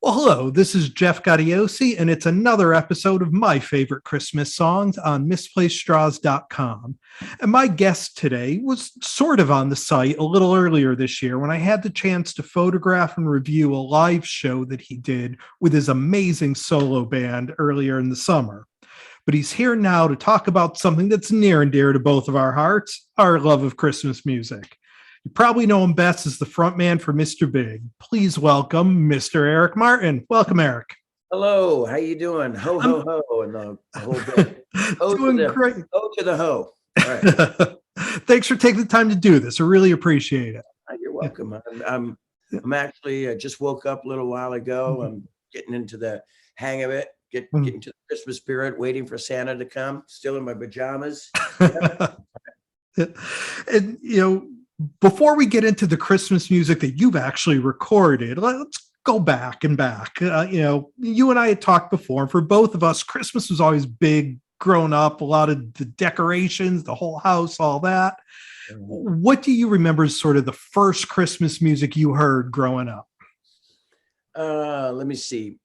Well, hello, this is Jeff Gaudiosi, and it's another episode of my favorite Christmas songs on misplacedstraws.com. And my guest today was sort of on the site a little earlier this year when I had the chance to photograph and review a live show that he did with his amazing solo band earlier in the summer. But he's here now to talk about something that's near and dear to both of our hearts, our love of Christmas music. You probably know him best as the frontman for Mr. Big. Please welcome Mr. Eric Martin. Welcome, Eric. Hello, how you doing? Ho, ho, ho, and the whole bit. Doing great. Ho to the ho. All right. Thanks for taking the time to do this. I really appreciate it. You're welcome. I'm actually, I just woke up a little while ago. I'm getting into the hang of it, getting to the Christmas spirit, waiting for Santa to come, still in my pajamas. And, before we get into the Christmas music that you've actually recorded, let's go back. You and I had talked before, and for both of us, Christmas was always big growing up, a lot of the decorations, the whole house, all that. What do you remember as sort of the first Christmas music you heard growing up? Let me see.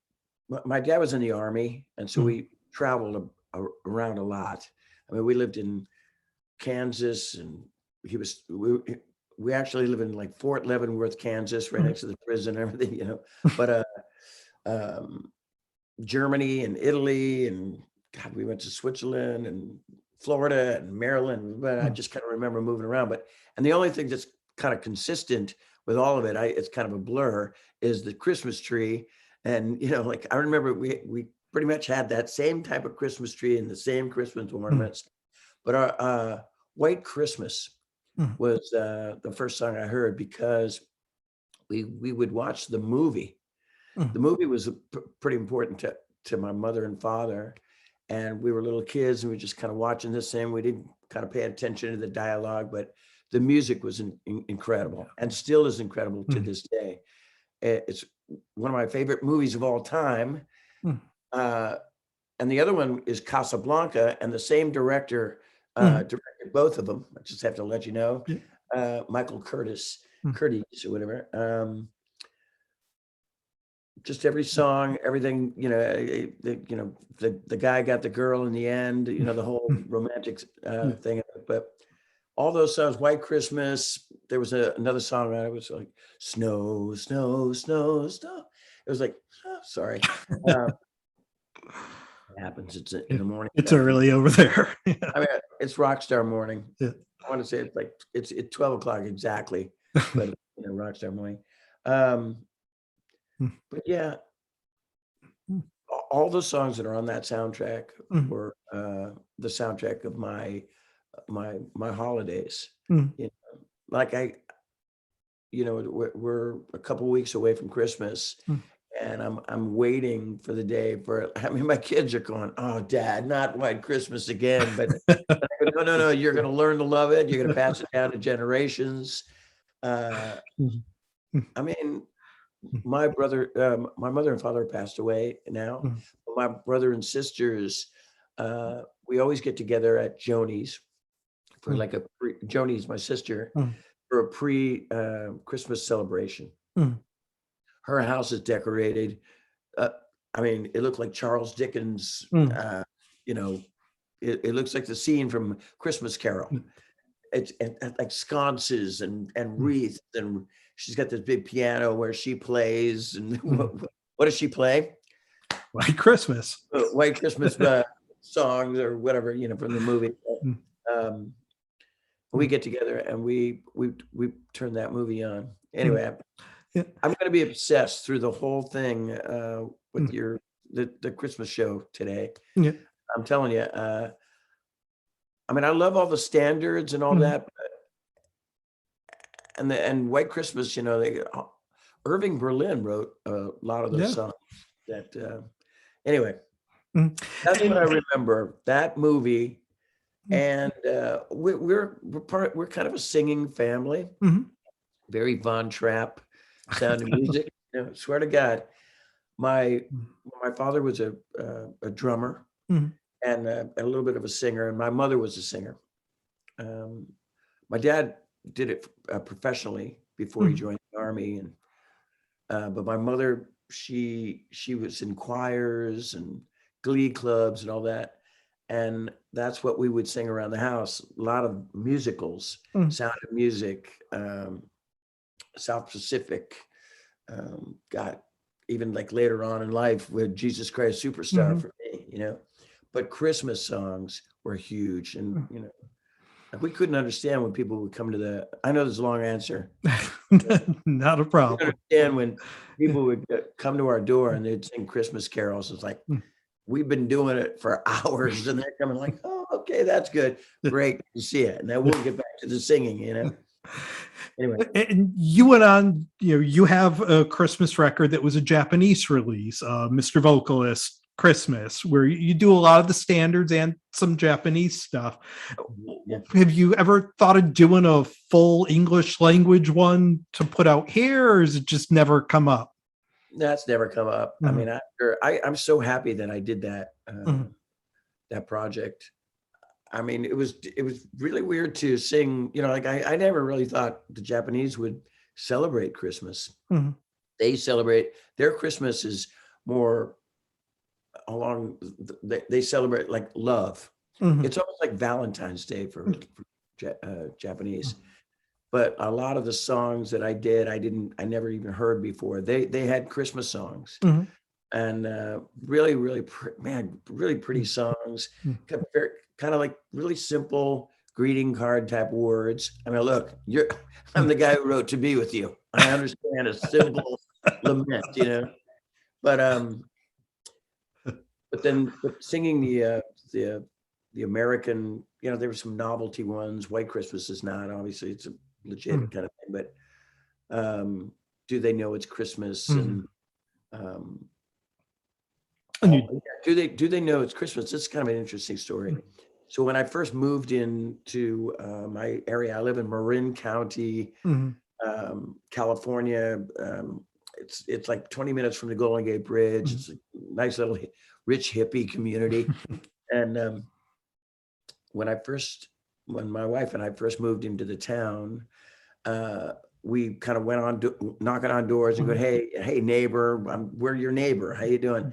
My dad was in the Army, and so we traveled around a lot. I mean, we lived in Kansas, and we actually live in like Fort Leavenworth, Kansas, right next to the prison and everything, but Germany and Italy, and God, we went to Switzerland and Florida and Maryland, but I just kind of remember moving around. And the only thing that's kind of consistent with all of it, it's kind of a blur, is the Christmas tree. And I remember we pretty much had that same type of Christmas tree and the same Christmas ornaments, but our White Christmas was the first song I heard, because we would watch the movie. The movie was pretty important to my mother and father, and we were little kids, and we were just kind of watching this thing. We didn't kind of pay attention to the dialogue, but the music was incredible, and still is incredible to this day. It's one of my favorite movies of all time. And the other one is Casablanca, and the same director directed both of them. I just have to let you know. Michael Curtis or whatever. Just every song, everything, the guy got the girl in the end, the whole romantic thing. But all those songs, White Christmas, there was another song I was like, snow, snow, snow, snow. It was like, sorry. Happens. It's in the morning. It's early over there. I mean, it's Rockstar morning. Yeah. I want to say it's 12 o'clock exactly, but Rockstar morning. But yeah, all the songs that are on that soundtrack were the soundtrack of my holidays. We're a couple of weeks away from Christmas. And I'm waiting for the day my kids are going, oh, Dad, not White Christmas again. But I go, no, you're going to learn to love it. You're going to pass it down to generations. I mean, my mother and father passed away now. But my brother and sisters, we always get together at Joni's for Joni's, my sister, for a pre-Christmas celebration. Her house is decorated. It looked like Charles Dickens. It looks like the scene from Christmas Carol. It's like sconces and wreaths, and she's got this big piano where she plays. And what does she play? White Christmas. White Christmas songs or whatever, from the movie. We get together and we turn that movie on. Anyway. I'm going to be obsessed through the whole thing with the Christmas show today. Yeah. I'm telling you. I love all the standards and all that, and White Christmas. Irving Berlin wrote a lot of those songs. Anyway, that's what I remember. That movie, and we're kind of a singing family. Very Von Trapp sound of music. Swear to God, my father was a drummer and a little bit of a singer, and my mother was a singer. My dad did it professionally before he joined the Army, and but my mother she was in choirs and glee clubs and all that. And that's what we would sing around the house. A lot of musicals, Sound of Music, South Pacific, got even like later on in life with Jesus Christ Superstar for me, you know. But Christmas songs were huge. And, you know, we couldn't understand when people would come to the, I know there's a long answer. Not a problem. And when people would come to our door and they'd sing Christmas carols, it's like, we've been doing it for hours, and they're coming like, oh, okay, that's good. Great to see it. And then we'll get back to the singing, you know? Anyway. And you went on, you know, you have a Christmas record that was a Japanese release, Mr. Vocalist Christmas, where you do a lot of the standards and some Japanese stuff. Yeah. Have you ever thought of doing a full English language one to put out here, or has it just never come up? That's never come up. I mean, I'm so happy that I did that, that project. I mean, it was really weird to sing, you know, like I never really thought the Japanese would celebrate Christmas. They celebrate, their Christmas is more along, they celebrate like love. It's almost like Valentine's Day for Japanese. But a lot of the songs that I did, I never even heard before. They had Christmas songs, and really, really pretty songs. Kind of like really simple greeting card type words. I mean, look, I'm the guy who wrote "To Be With You." I understand a simple lament, you know. But then singing the American, you know, there were some novelty ones. White Christmas is not, obviously, it's a legit kind of thing, but Do They Know It's Christmas? And do they know it's Christmas? It's kind of an interesting story. So when I first moved into my area, I live in Marin County, California. It's like 20 minutes from the Golden Gate Bridge. It's a nice little rich hippie community. And when my wife and I first moved into the town, we kind of went on knocking on doors and go, hey neighbor, we're your neighbor. How you doing?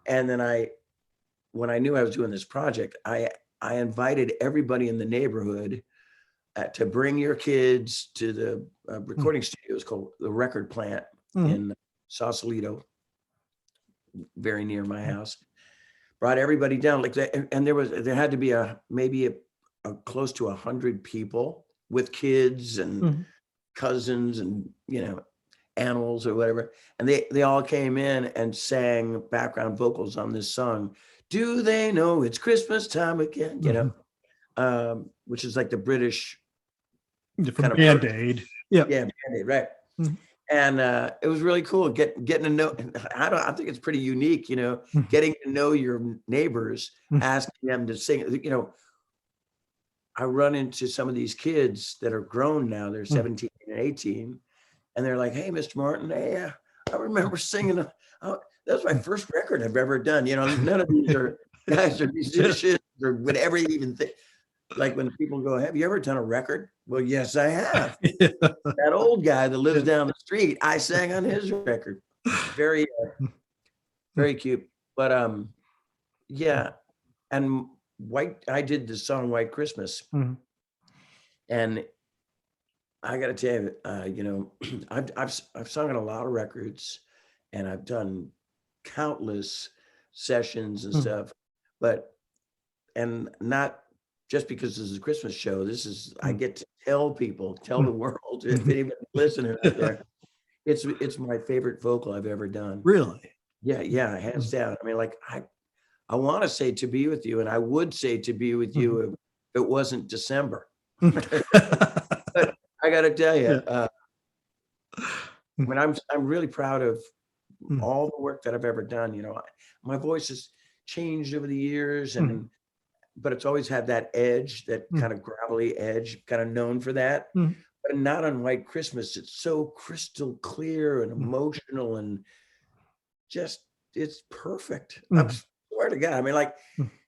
And then when I knew I was doing this project, I invited everybody in the neighborhood to bring your kids to the recording studio. It's called the Record Plant in Sausalito, very near my house. Brought everybody down like that, and there had to be maybe close to 100 people with kids and cousins and, you know, animals or whatever, and they all came in and sang background vocals on this song, Do They Know It's Christmas Time Again, you know, which is like the British kind of Band-Aid. Yeah, Band-Aid, right. And it was really cool getting to know. I think it's pretty unique, you know, getting to know your neighbors, asking them to sing. You know, I run into some of these kids that are grown now; they're 17 and 18, and they're like, "Hey, Mr. Martin, hey, I remember singing. That was my first record I've ever done. You know, none of these are guys are musicians or whatever you even think." Like when people go, "Have you ever done a record?" Well, yes, I have. That old guy that lives down the street, I sang on his record. Very, very cute. But yeah, and I did the song "White Christmas," and I got to tell you, you know, I've sung on a lot of records, and I've done countless sessions and stuff, and not just because this is a Christmas show. This is, I get to tell the world, if anybody's listening out there, it's my favorite vocal I've ever done. Really? Yeah, hands down. I mean, like I want to say "To Be With You," and I would say "To Be With You" if it wasn't December. But I got to tell you, when I'm really proud of all the work that I've ever done. You know, my voice has changed over the years, but it's always had that edge, that kind of gravelly edge, kind of known for that. But not on White Christmas. It's so crystal clear and emotional, and just, it's perfect. I swear to God. I mean, like,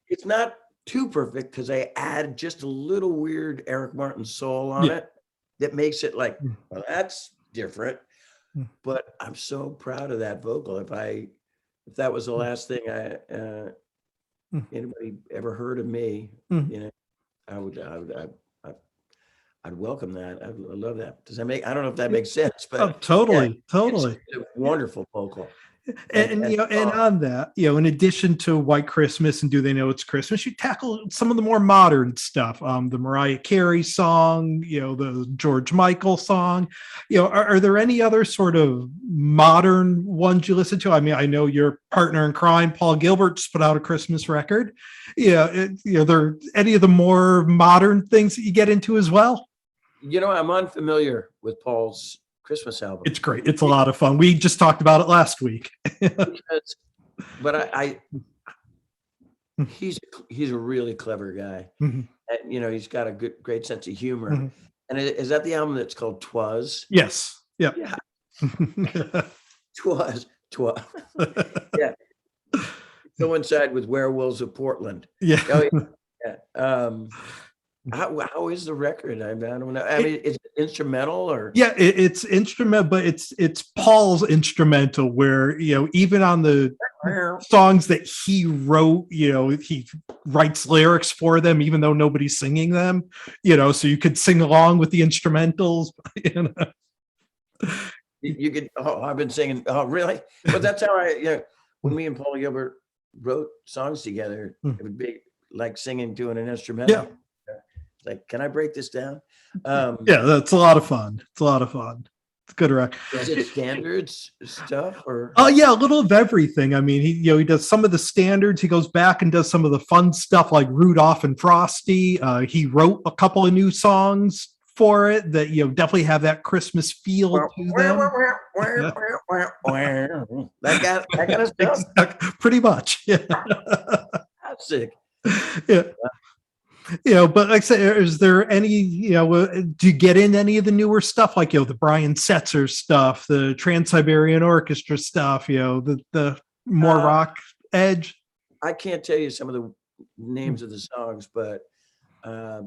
it's not too perfect because I add just a little weird Eric Martin soul on it that makes it like, well, that's different. but I'm so proud of that vocal. If that was the last thing anybody ever heard of me, you know, I'd welcome that. I love that. I don't know if that makes sense, Oh, but yeah, totally, totally. it's a wonderful vocal. And you know, and on that, you know, in addition to White Christmas and Do They Know It's Christmas, you tackle some of the more modern stuff. The Mariah Carey song, you know, the George Michael song. You know, are there any other sort of modern ones you listen to? I mean, I know your partner in crime, Paul Gilbert, just put out a Christmas record. Yeah, you know, there any of the more modern things that you get into as well? You know, I'm unfamiliar with Paul's Christmas album. It's great. It's a lot of fun. We just talked about it last week. But he's a really clever guy. And, you know, he's got a great sense of humor. And is that the album that's called Twas? Yes. Yep. Yeah. Twas. Yeah. Coincide with Werewolves of Portland. Yeah. Oh, yeah. How is the record? I don't know. I mean, is it instrumental or? Yeah, it's instrumental, but it's Paul's instrumental where, you know, even on the songs that he wrote, you know, he writes lyrics for them, even though nobody's singing them, you know, so you could sing along with the instrumentals. You know? You could, I've been singing, oh, really? But that's how when me and Paul Gilbert wrote songs together, it would be like singing to an instrumental. Yeah. Like, can I break this down? Yeah, that's a lot of fun. It's a lot of fun. It's good record. Is it standards stuff or? Oh yeah, a little of everything. I mean, he does some of the standards. He goes back and does some of the fun stuff like Rudolph and Frosty. He wrote a couple of new songs for it that, you know, definitely have that Christmas feel to them. that kind of stuff. Pretty much. Yeah. That's sick. Yeah. You know, but like I said, is there any, you know, do you get in any of the newer stuff, like, you know, the Brian Setzer stuff, the Trans-Siberian Orchestra stuff, you know, the more rock edge? I can't tell you some of the names of the songs, but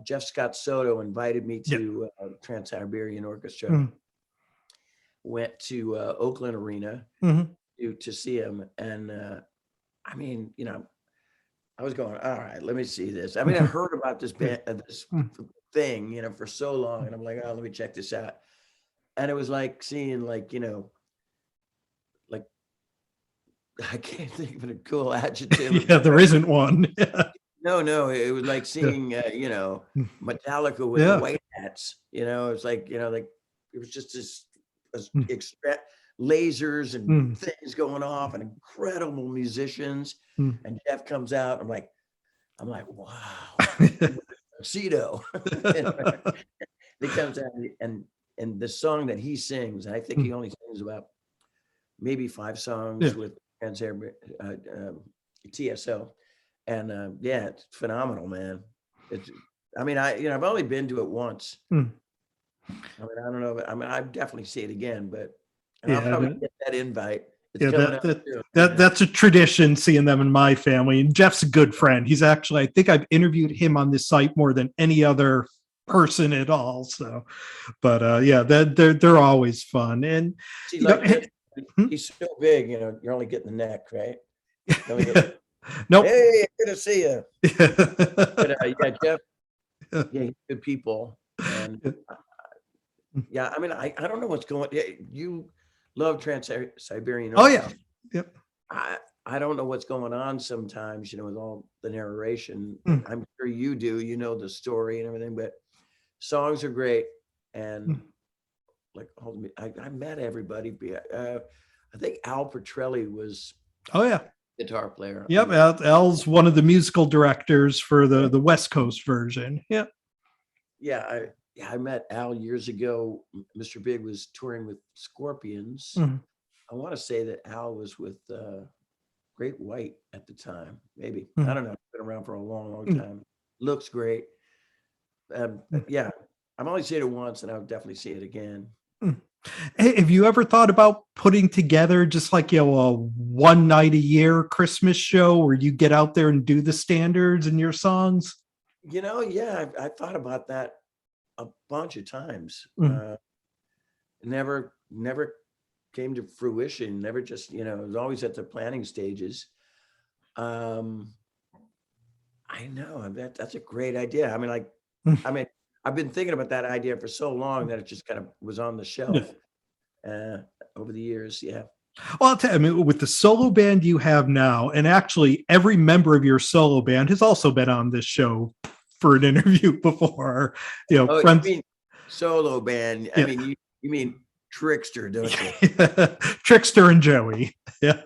Jeff Scott Soto invited me to Trans-Siberian Orchestra. Went to Oakland Arena to see him, and I mean, you know, I was going, all right, let me see this. I mean, I heard about this band, this thing, you know, for so long, and I'm like, oh, let me check this out. And it was like seeing, like, you know, like, I can't think of a cool adjective. Yeah, there isn't one. No, it was like seeing, you know, Metallica with white hats. You know, it's like, you know, like it was just this lasers and things going off and incredible musicians. And Jeff comes out. I'm like, wow, tuxedo. He comes out and the song that he sings, I think he only sings about maybe 5 songs with TSO. And it's phenomenal, man. I've only been to it once. I mean, I don't know, but I mean, I'd definitely see it again, but I'll probably get that invite. That's a tradition, seeing them in my family. And Jeff's a good friend. He's actually, I think I've interviewed him on this site more than any other person at all. So, but they're always fun. And see, he's so big, you know, you're only getting the neck, right? Nope. Hey, good to see you. But, Jeff. Yeah, good people. And I mean, I don't know what's going. You love Trans-Siberian. Oh yeah. Yep. I don't know what's going on sometimes, you know, with all the narration. I'm sure you do, you know, the story and everything, but songs are great. And like, I met everybody. I think Al Petrelli was guitar player. Yep. Al's one of the musical directors for the West Coast version. Yeah. I met Al years ago. Mr. Big was touring with Scorpions. I want to say that Al was with Great White at the time. Maybe. I don't know. It's been around for a long time. Looks great. I've only seen it once, and I'll definitely see it again. Hey, have you ever thought about putting together just like, you know, a one night a year Christmas show where you get out there and do the standards and your songs? You know, I thought about that a bunch of times. Never came to fruition. Never just, it was always at the planning stages. I know that's a great idea. I mean, I've been thinking about that idea for so long that it just kind of was on the shelf over the years. Yeah. Well, I'll tell you, I mean, with the solo band you have now, and actually every member of your solo band has also been on this show for an interview before. Oh, friends. you mean solo band? I mean, you mean Trickster, don't you? Trickster and Joey. Yeah.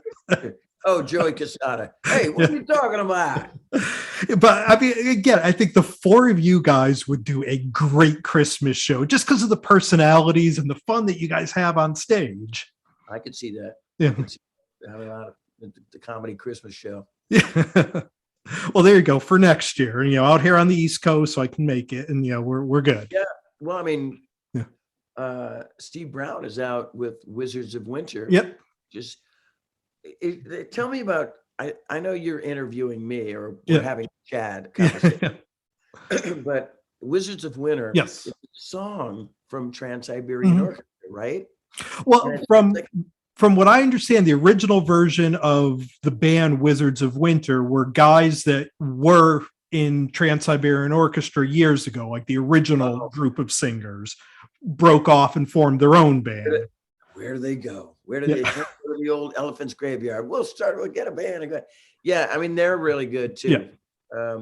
Oh, Joey Casada. Hey, what are you talking about? But I mean, again, I think the four of you guys would do a great Christmas show just because of the personalities and the fun that you guys have on stage. I could see that. Yeah. I could see having a lot of the comedy Christmas show. Yeah. Well, there you go for next year. Out here on the East Coast, so I can make it, and we're good. Yeah. Well, I mean, Steve Brown is out with Wizards of Winter. Yep. Just tell me about. I know you're interviewing me, or we're having a chat conversation, but Wizards of Winter. Yes. Is a song from Trans-Siberian Orchestra, right? Well, from what I understand, the original version of the band Wizards of Winter were guys that were in Trans-Siberian Orchestra years ago, like the original group of singers broke off and formed their own band. Where do they go? Where do they go to the old Elephant's Graveyard? We'll get a band. And go. Yeah, I mean, they're really good too. Yeah.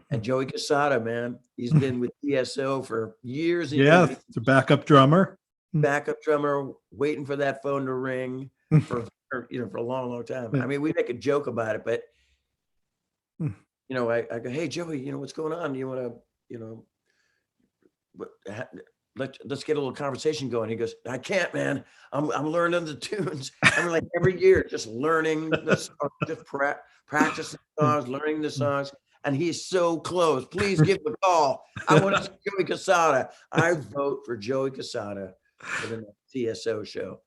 And Joey Casada, man, he's been with TSO for years. And years. The backup drummer. Waiting for that phone to ring for a long, long time. Yeah. I mean, we make a joke about it, but I go, hey Joey, what's going on? You want to, let's get a little conversation going. He goes, I can't, man. I'm learning the tunes. I mean, like every year, just learning this, just practicing songs, learning the songs. And he's so close. Please give him a call. I want to see Joey Casada. I vote for Joey Casada for the TSO show.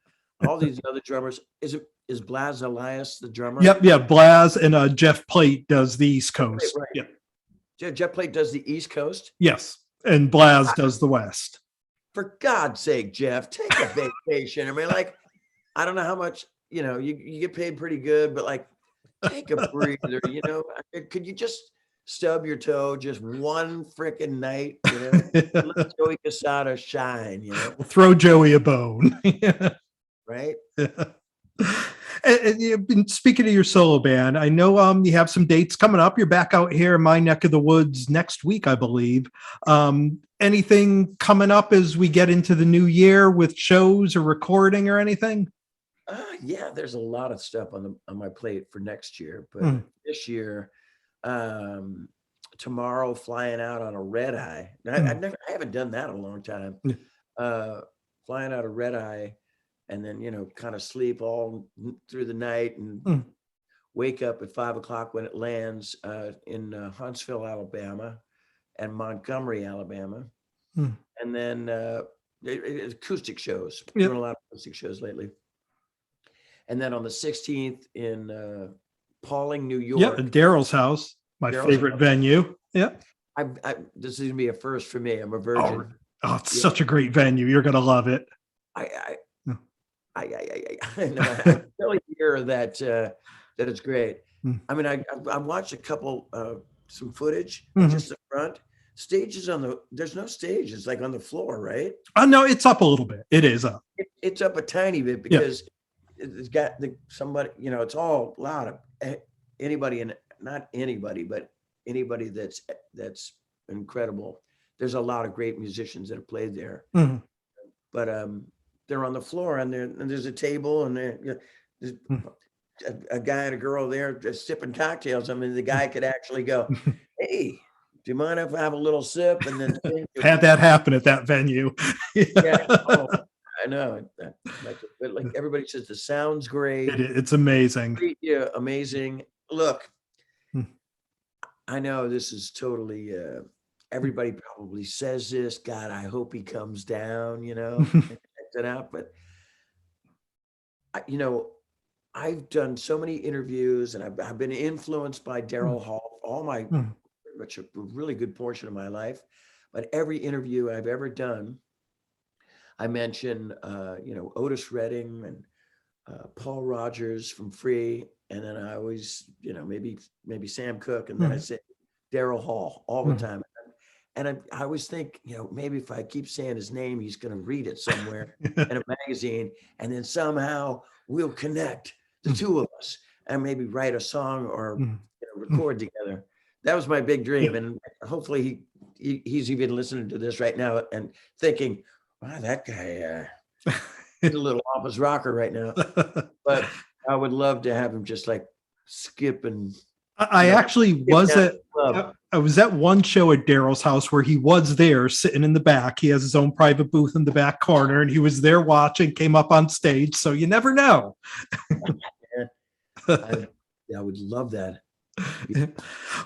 All these other drummers. Is Blaz Elias the drummer? Yep, yeah. Blaz and Jeff Plate does the East Coast. Right. Yeah. Jeff Plate does the East Coast? Yes. And Blaz does the West. For God's sake, Jeff, take a vacation. I mean, I don't know how much, you get paid pretty good, but take a breather, could you just stub your toe just one freaking night, let Joey Casada shine, We'll throw Joey a bone. Right? And you've been speaking of your solo band. I know you have some dates coming up. You're back out here in my neck of the woods next week, I believe. Anything coming up as we get into the new year with shows or recording or anything? Yeah, there's a lot of stuff on my plate for next year, but this year, tomorrow flying out on a red eye. I haven't done that in a long time. Flying out a red eye, and then kind of sleep all through the night and wake up at 5 o'clock when it lands in Huntsville, Alabama, and Montgomery, Alabama, and then acoustic shows. Doing a lot of acoustic shows lately. And then on the 16th in Pauling, New York. Yeah, Daryl's house, my favorite venue. Yeah. This is gonna be a first for me. I'm a virgin. Oh, it's such a great venue. You're gonna love it. I really hear that it's great. I mean, I watched a couple some footage, just the front. Stages there's no stage. It's like on the floor, right? No, it's up a little bit. It is up. It's up a tiny bit because it's got somebody, it's all loud. Anybody, and not anybody, but anybody that's incredible. There's a lot of great musicians that have played there, but they're on the floor, and there's a table, and there's a guy and a girl there just sipping cocktails. I mean, the guy could actually go, "Hey, do you mind if I have a little sip?" And then had that happen at that venue. I know. Like everybody says, the sound's great. It's amazing. Yeah, amazing. Look, I know this is totally. Everybody probably says this. God, I hope he comes down. Check it out. But I've done so many interviews, and I've been influenced by Daryl Hall all my, which a really good portion of my life. But every interview I've ever done, I mention, Otis Redding and Paul Rogers from Free. And then I always, maybe Sam Cooke. And then I say Daryl Hall all the time. And I always think, maybe if I keep saying his name, he's going to read it somewhere in a magazine. And then somehow we'll connect, the two of us, and maybe write a song or record together. That was my big dream. And hopefully he's even listening to this right now and thinking, wow, that guy is a little off his rocker right now. But I would love to have him just like skip and. I actually was I was at one show at Daryl's house where he was there sitting in the back. He has his own private booth in the back corner, and he was there watching, came up on stage. So you never know. I would love that.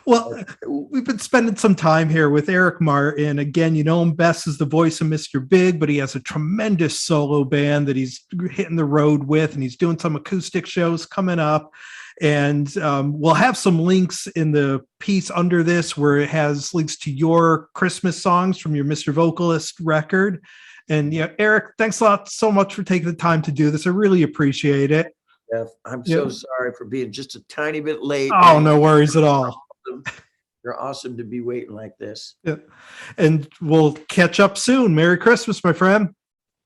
Well, we've been spending some time here with Eric Martin. Again, you know him best as the voice of Mr. Big, but he has a tremendous solo band that he's hitting the road with, and he's doing some acoustic shows coming up. And we'll have some links in the piece under this where it has links to your Christmas songs from your Mr. Vocalist record. And Eric, thanks a lot so much for taking the time to do this. I really appreciate it. Jeff, I'm so sorry for being just a tiny bit late. Oh, no worries at all. You're awesome to be waiting like this. Yeah. And we'll catch up soon. Merry Christmas, my friend.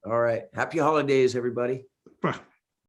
All right. Happy holidays, everybody.